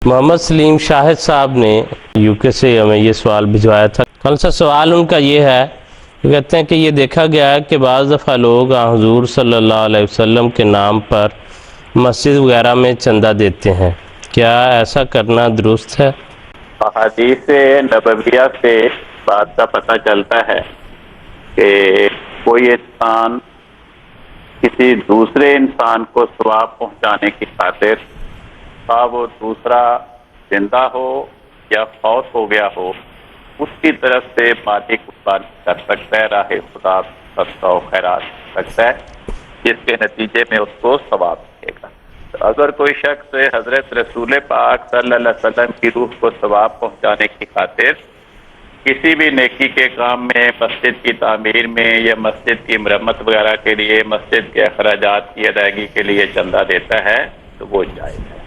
मोहम्मद सलीम शाहिद साहब ने यूके से हमें ये सवाल भिजवाया था। कौन सा सवाल उनका ये है, वो कहते हैं कि ये देखा गया है कि बाज़ दफ़ा लोग हुज़ूर सल्लल्लाहु अलैहि वसल्लम के नाम पर मस्जिद वगैरह में चंदा देते हैं, क्या ऐसा करना दुरुस्त है? हदीस नबविया से बात का पता चलता है कि कोई इंसान किसी दूसरे इंसान को सवाब पहुंचाने की खातिर, खा वो दूसरा जिंदा हो या फौत हो गया हो, उसकी तरफ से माली कुर्बानी कर सकता है, राह खुदा सदका व खैरात कर सकता है, जिसके नतीजे में उसको सवाब मिलेगा। तो अगर कोई शख्स हजरत रसूल पाक सल्लल्लाहु अलैहि वसल्लम की रूह को सवाब पहुंचाने की खातिर किसी भी नेकी के काम में, मस्जिद की तामीर में या मस्जिद की मरम्मत वगैरह के लिए, मस्जिद के अखराजात की अदायगी के लिए चंदा देता है, तो वो जायज़ है।